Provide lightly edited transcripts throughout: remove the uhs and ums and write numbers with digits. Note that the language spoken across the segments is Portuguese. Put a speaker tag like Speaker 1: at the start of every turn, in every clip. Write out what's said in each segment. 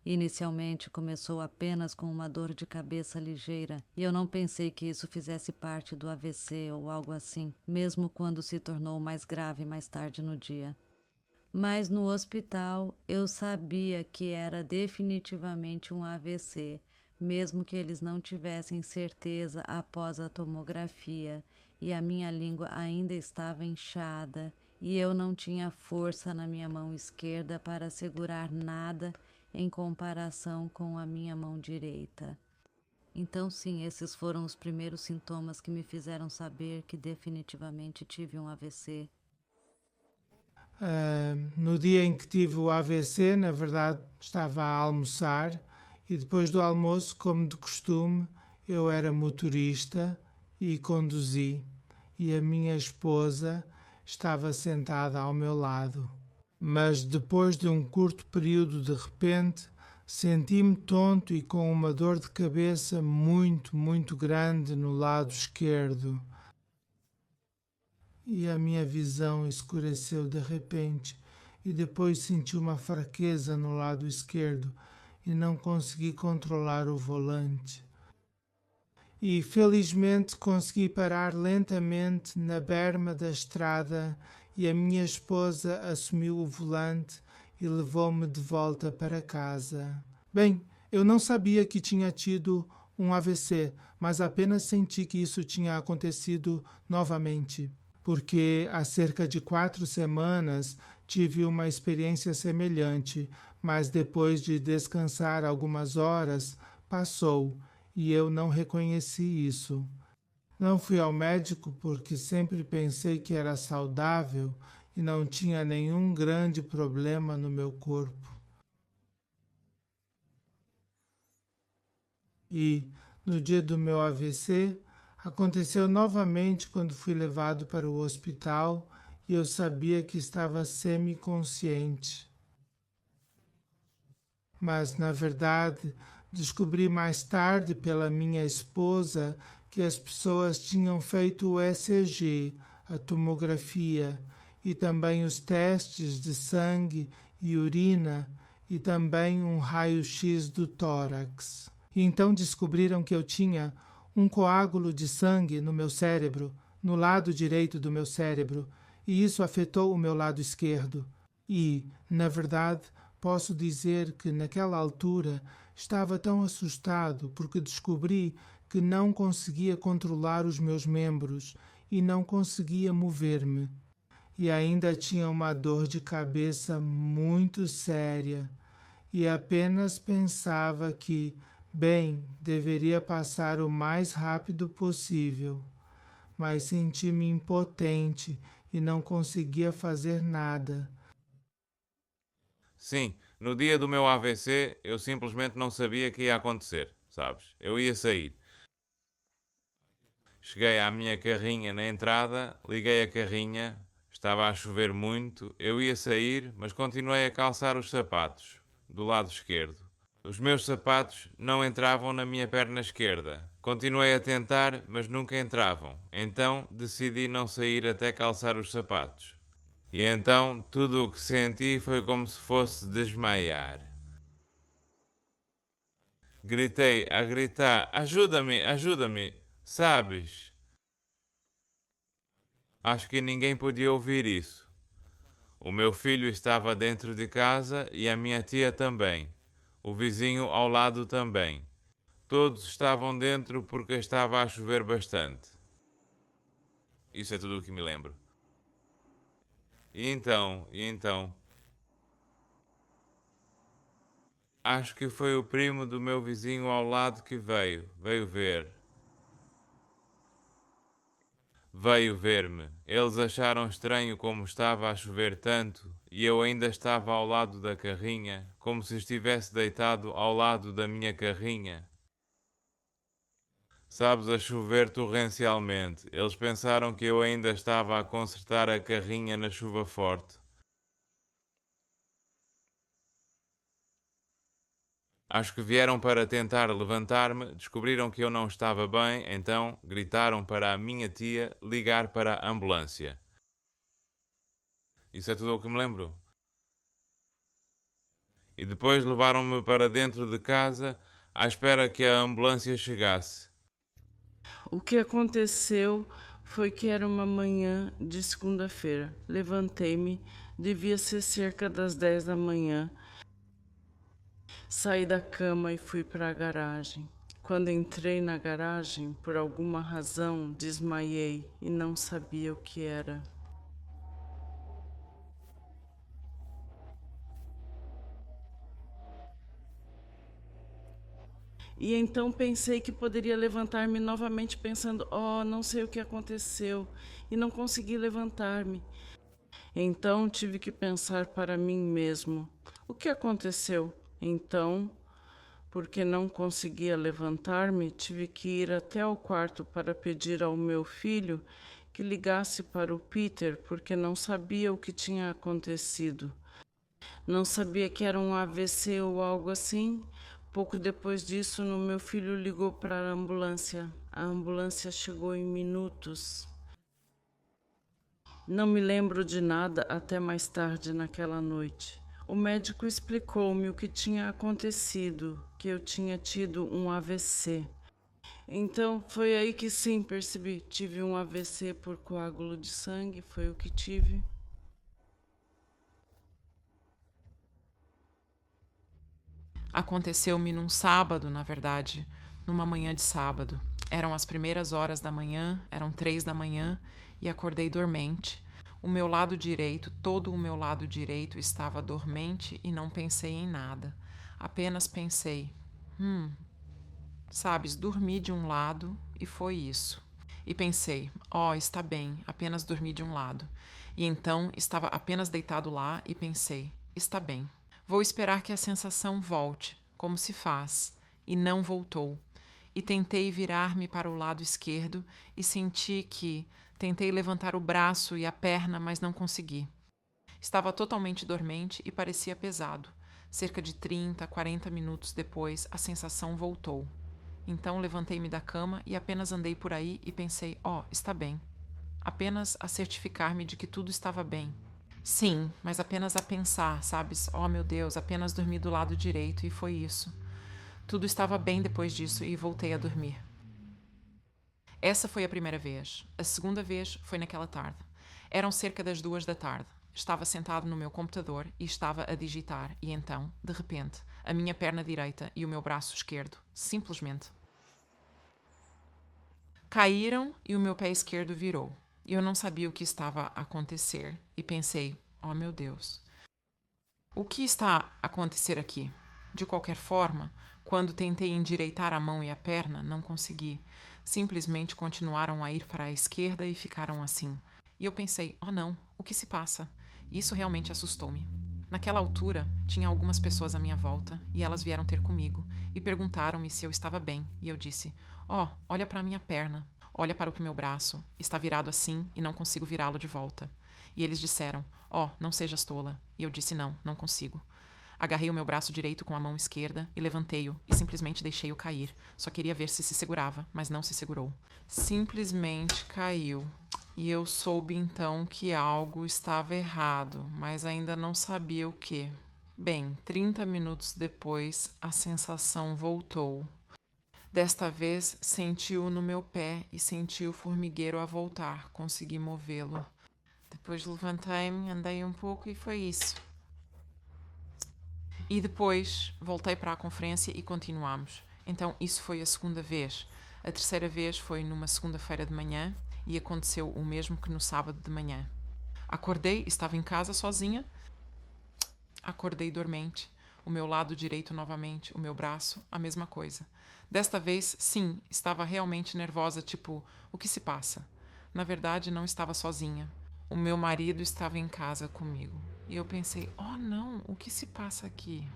Speaker 1: Inicialmente começou apenas com uma dor de cabeça ligeira, e eu não pensei que isso fizesse parte do AVC ou algo assim, mesmo quando se tornou mais grave mais tarde no dia. Mas no hospital eu sabia que era definitivamente um AVC, mesmo que eles não tivessem certeza após a tomografia, e a minha língua ainda estava inchada e eu não tinha força na minha mão esquerda para segurar nada em comparação com a minha mão direita. Então, sim, esses foram os primeiros sintomas que me fizeram saber que definitivamente tive um AVC.
Speaker 2: No dia em que tive o AVC, na verdade, estava a almoçar e depois do almoço, como de costume, eu era motorista e conduzi. E a minha esposa estava sentada ao meu lado. Mas depois de um curto período, de repente, senti-me tonto e com uma dor de cabeça muito, muito grande no lado esquerdo. E a minha visão escureceu de repente, e depois senti uma fraqueza no lado esquerdo e não consegui controlar o volante. E felizmente consegui parar lentamente na berma da estrada e a minha esposa assumiu o volante e levou-me de volta para casa. Bem, eu não sabia que tinha tido um AVC, mas apenas senti que isso tinha acontecido novamente, porque há cerca de 4 semanas tive uma experiência semelhante, mas depois de descansar algumas horas, passou e eu não reconheci isso. Não fui ao médico porque sempre pensei que era saudável e não tinha nenhum grande problema no meu corpo. E no dia do meu AVC, aconteceu novamente quando fui levado para o hospital e eu sabia que estava semi-consciente. Mas, na verdade, descobri mais tarde pela minha esposa que as pessoas tinham feito o ECG, a tomografia, e também os testes de sangue e urina, e também um raio-x do tórax. E então descobriram que eu tinha um coágulo de sangue no meu cérebro, no lado direito do meu cérebro, e isso afetou o meu lado esquerdo. E, na verdade, posso dizer que naquela altura estava tão assustado porque descobri que não conseguia controlar os meus membros e não conseguia mover-me. E ainda tinha uma dor de cabeça muito séria e apenas pensava que, bem, deveria passar o mais rápido possível, mas senti-me impotente e não conseguia fazer nada.
Speaker 3: Sim, no dia do meu AVC eu simplesmente não sabia que ia acontecer, sabes? Eu ia sair. Cheguei à minha carrinha na entrada, liguei a carrinha, estava a chover muito, eu ia sair, mas continuei a calçar os sapatos, do lado esquerdo. Os meus sapatos não entravam na minha perna esquerda. Continuei a tentar, mas nunca entravam. Então decidi não sair até calçar os sapatos. E então tudo o que senti foi como se fosse desmaiar. Gritei a gritar: ajuda-me, ajuda-me, sabes? Acho que ninguém podia ouvir isso. O meu filho estava dentro de casa e a minha tia também. O vizinho ao lado também. Todos estavam dentro porque estava a chover bastante. Isso é tudo o que me lembro. E então, acho que foi o primo do meu vizinho ao lado que veio ver. Veio ver-me. Eles acharam estranho como estava a chover tanto e eu ainda estava ao lado da carrinha, como se estivesse deitado ao lado da minha carrinha. Sabes, a chover torrencialmente. Eles pensaram que eu ainda estava a consertar a carrinha na chuva forte. Acho que vieram para tentar levantar-me, descobriram que eu não estava bem, então gritaram para a minha tia ligar para a ambulância. Isso é tudo o que me lembro. E depois levaram-me para dentro de casa à espera que a ambulância chegasse.
Speaker 4: O que aconteceu foi que era uma manhã de segunda-feira. Levantei-me, devia ser cerca das 10 da manhã. Saí da cama e fui para a garagem. Quando entrei na garagem, por alguma razão, desmaiei e não sabia o que era. E então pensei que poderia levantar-me novamente, pensando: oh, não sei o que aconteceu, e não consegui levantar-me. Então tive que pensar para mim mesmo: o que aconteceu? Então, porque não conseguia levantar-me, tive que ir até o quarto para pedir ao meu filho que ligasse para o Peter, porque não sabia o que tinha acontecido. Não sabia que era um AVC ou algo assim. Pouco depois disso, meu filho ligou para a ambulância. A ambulância chegou em minutos. Não me lembro de nada até mais tarde naquela noite. O médico explicou-me o que tinha acontecido, que eu tinha tido um AVC. Então foi aí que sim, percebi. Tive um AVC por coágulo de sangue, foi o que tive.
Speaker 5: Aconteceu-me num sábado, na verdade, numa manhã de sábado. Eram as primeiras horas da manhã, eram 3 da manhã, e acordei dormente. O meu lado direito, todo o meu lado direito estava dormente e não pensei em nada. Apenas pensei, sabes, dormi de um lado e foi isso. E pensei, está bem, apenas dormi de um lado. E então estava apenas deitado lá e pensei, está bem. Vou esperar que a sensação volte, como se faz, e não voltou. E tentei virar-me para o lado esquerdo e senti que tentei levantar o braço e a perna, mas não consegui. Estava totalmente dormente e parecia pesado. Cerca de 30, 40 minutos depois, a sensação voltou. Então levantei-me da cama e apenas andei por aí e pensei, está bem. Apenas a certificar-me de que tudo estava bem. Sim, mas apenas a pensar, sabes? Meu Deus, apenas dormi do lado direito e foi isso. Tudo estava bem depois disso e voltei a dormir. Essa foi a primeira vez. A segunda vez foi naquela tarde. Eram cerca das 2 da tarde. Estava sentado no meu computador e estava a digitar e então, de repente, a minha perna direita e o meu braço esquerdo, simplesmente, caíram e o meu pé esquerdo virou. Eu não sabia o que estava a acontecer e pensei, meu Deus, o que está a acontecer aqui? De qualquer forma, quando tentei endireitar a mão e a perna, não consegui. Simplesmente continuaram a ir para a esquerda e ficaram assim. E eu pensei, não, o que se passa? Isso realmente assustou-me. Naquela altura, tinha algumas pessoas à minha volta e elas vieram ter comigo e perguntaram-me se eu estava bem. E eu disse, olha para a minha perna, olha para o meu braço, está virado assim e não consigo virá-lo de volta. E eles disseram, não sejas tola. E eu disse, não consigo. Agarrei o meu braço direito com a mão esquerda e levantei-o e simplesmente deixei-o cair. Só queria ver se segurava, mas não se segurou. Simplesmente caiu. E eu soube então que algo estava errado, mas ainda não sabia o que. Bem, 30 minutos depois, a sensação voltou. Desta vez, senti-o no meu pé e senti o formigueiro a voltar. Consegui movê-lo. Depois levantei-me, andei um pouco e foi isso. E depois voltei para a conferência e continuamos. Então isso foi a segunda vez. A terceira vez foi numa segunda-feira de manhã e aconteceu o mesmo que no sábado de manhã. Acordei, estava em casa sozinha. Acordei dormente. O meu lado direito novamente, o meu braço, a mesma coisa. Desta vez, sim, estava realmente nervosa, tipo, o que se passa? Na verdade, não estava sozinha. O meu marido estava em casa comigo. E eu pensei, não, o que se passa aqui?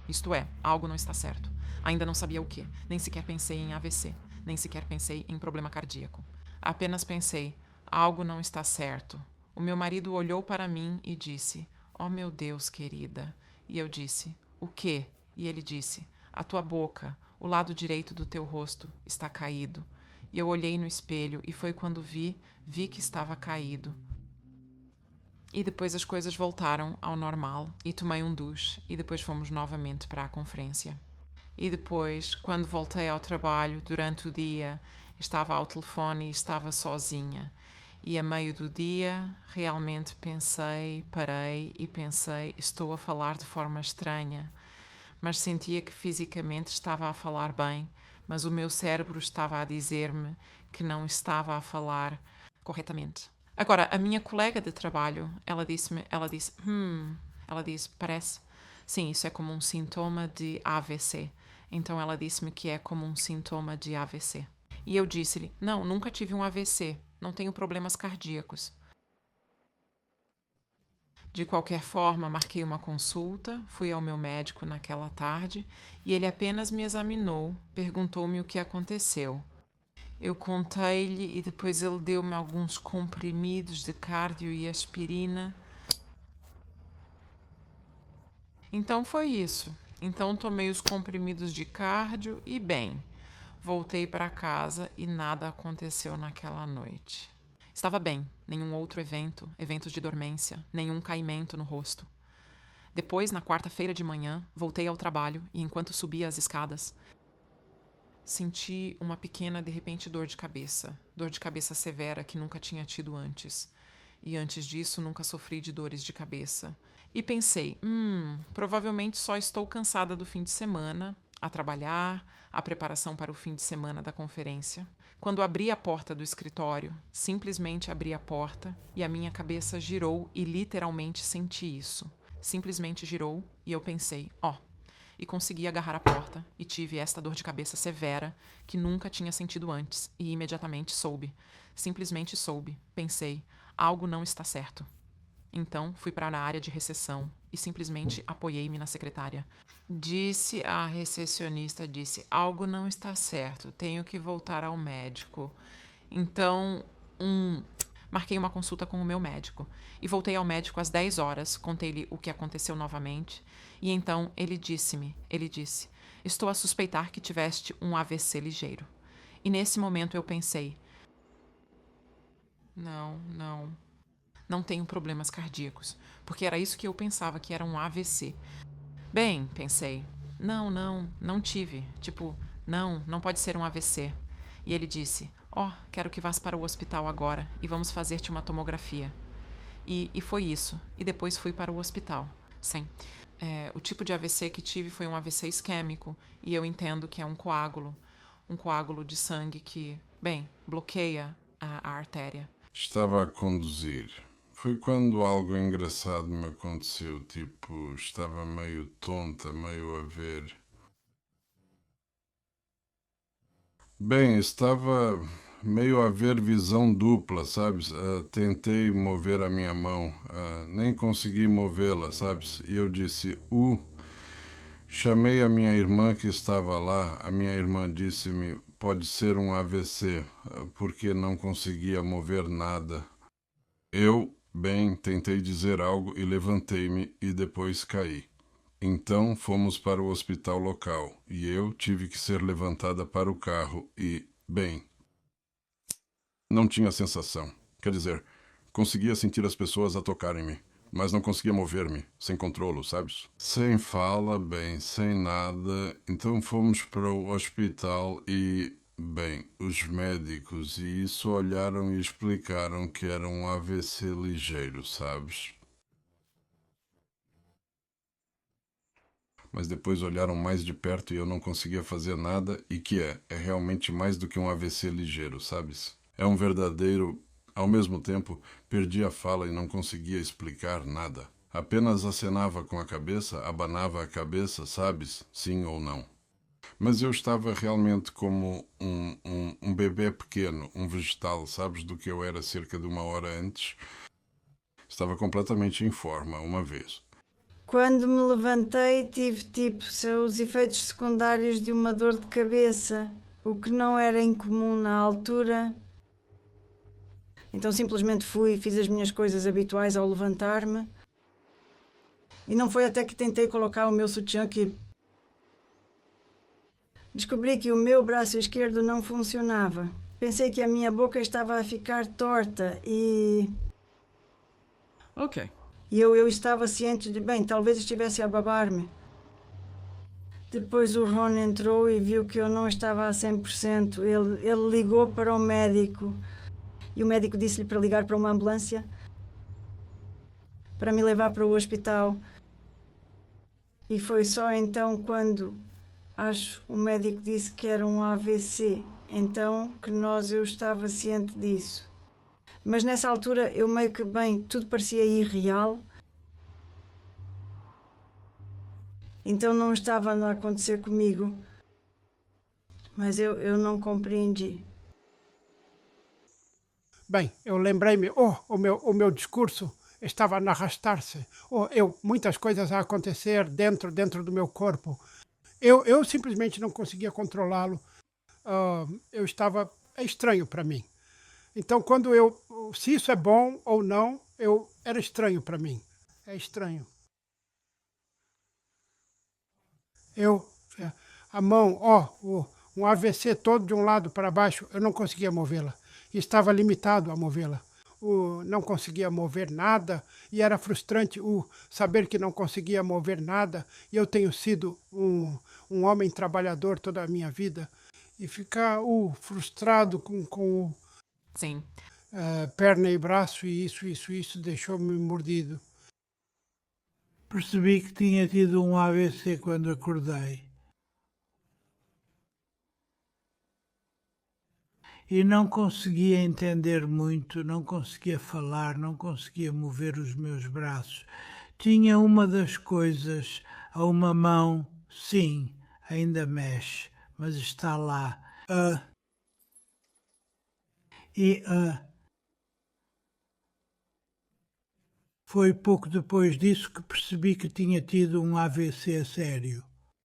Speaker 5: Isto é, algo não está certo. Ainda não sabia o que. Nem sequer pensei em AVC. Nem sequer pensei em problema cardíaco. Apenas pensei, algo não está certo. O meu marido olhou para mim e disse, meu Deus, querida. E eu disse, o quê? E ele disse, a tua boca, o lado direito do teu rosto, está caído. E eu olhei no espelho e foi quando vi que estava caído. E depois as coisas voltaram ao normal e tomei um duche e depois fomos novamente para a conferência. E depois, quando voltei ao trabalho durante o dia, estava ao telefone e estava sozinha. E a meio do dia, realmente parei e pensei, estou a falar de forma estranha. Mas sentia que fisicamente estava a falar bem, mas o meu cérebro estava a dizer-me que não estava a falar corretamente. Agora, a minha colega de trabalho, ela disse, parece, sim, isso é como um sintoma de AVC. Então ela disse-me que é como um sintoma de AVC. E eu disse-lhe, não, nunca tive um AVC, não tenho problemas cardíacos. De qualquer forma, marquei uma consulta, fui ao meu médico naquela tarde e ele apenas me examinou, perguntou-me o que aconteceu. Eu contei-lhe e depois ele deu-me alguns comprimidos de cardio e aspirina. Então foi isso. Então tomei os comprimidos de cardio e bem, voltei para casa e nada aconteceu naquela noite. Estava bem, nenhum outro eventos de dormência, nenhum caimento no rosto. Depois, na quarta-feira de manhã, voltei ao trabalho e enquanto subia as escadas, senti uma pequena, de repente, dor de cabeça severa que nunca tinha tido antes. E antes disso, nunca sofri de dores de cabeça. E pensei, provavelmente só estou cansada do fim de semana, a trabalhar, a preparação para o fim de semana da conferência. Quando abri a porta do escritório, simplesmente abri a porta e a minha cabeça girou e literalmente senti isso. Simplesmente girou e eu pensei, e consegui agarrar a porta e tive esta dor de cabeça severa que nunca tinha sentido antes e imediatamente soube. Simplesmente soube. Pensei, algo não está certo. Então fui para a área de recepção e simplesmente apoiei-me na secretária. A recepcionista disse, algo não está certo, tenho que voltar ao médico. Então, marquei uma consulta com o meu médico e voltei ao médico às 10 horas, contei-lhe o que aconteceu novamente e então ele disse, estou a suspeitar que tiveste um AVC ligeiro. E nesse momento eu pensei, não tenho problemas cardíacos, porque era isso que eu pensava, que era um AVC. Bem, pensei, não tive, não pode ser um AVC. E ele disse, quero que vás para o hospital agora e vamos fazer-te uma tomografia. E foi isso, e depois fui para o hospital. Sim, o tipo de AVC que tive foi um AVC isquêmico, e eu entendo que é um coágulo de sangue que, bloqueia a artéria.
Speaker 6: Estava a conduzir. Foi quando algo engraçado me aconteceu, estava meio tonta, meio a ver. Estava meio a ver visão dupla, sabes? Tentei mover a minha mão, nem consegui movê-la, sabes? E eu disse, chamei a minha irmã que estava lá, a minha irmã disse-me, pode ser um AVC, porque não conseguia mover nada. Eu, tentei dizer algo e levantei-me e depois caí. Então fomos para o hospital local e eu tive que ser levantada para o carro e, não tinha sensação. Quer dizer, conseguia sentir as pessoas a tocarem-me, mas não conseguia mover-me, sem controlo, sabes? Sem fala, sem nada. Então fomos para o hospital e, os médicos e isso olharam e explicaram que era um AVC ligeiro, sabes? Mas depois olharam mais de perto e eu não conseguia fazer nada e que é realmente mais do que um AVC ligeiro, sabes? É um verdadeiro... Ao mesmo tempo, perdi a fala e não conseguia explicar nada. Apenas acenava com a cabeça, abanava a cabeça, sabes? Sim ou não. Mas eu estava realmente como um bebê pequeno, um vegetal, sabes, do que eu era cerca de 1 hora antes. Estava completamente em forma, uma vez.
Speaker 7: Quando me levantei, tive os efeitos secundários de uma dor de cabeça, o que não era incomum na altura. Então simplesmente fiz as minhas coisas habituais ao levantar-me. E não foi até que tentei colocar o meu sutiã que descobri que o meu braço esquerdo não funcionava. Pensei que a minha boca estava a ficar torta e
Speaker 4: Ok.
Speaker 7: E eu estava ciente de, bem, talvez estivesse a babar-me. Depois o Ron entrou e viu que eu não estava a 100%. Ele ligou para o médico e o médico disse-lhe para ligar para uma ambulância para me levar para o hospital. E foi só então quando, o médico disse que era um AVC, então que eu estava ciente disso. Mas nessa altura eu meio que, bem, tudo parecia irreal. Então não estava a acontecer comigo. Mas eu não compreendi.
Speaker 8: Bem, eu lembrei-me, o meu discurso estava a arrastar-se. Muitas coisas a acontecer dentro do meu corpo. Eu simplesmente não conseguia controlá-lo. É estranho para mim. Então, se isso é bom ou não, era estranho para mim. É estranho. A mão, um AVC todo de um lado para baixo, eu não conseguia movê-la. Estava limitado a movê-la. Não conseguia mover nada e era frustrante saber que não conseguia mover nada. E eu tenho sido um homem trabalhador toda a minha vida e ficar frustrado com
Speaker 5: Sim.
Speaker 8: perna e braço e isso deixou-me mordido.
Speaker 2: Percebi que tinha tido um AVC quando acordei. E não conseguia entender muito, não conseguia falar, não conseguia mover os meus braços. Tinha uma das coisas, a uma mão, sim, ainda mexe, mas está lá. Foi pouco depois disso que percebi que tinha tido um AVC a sério.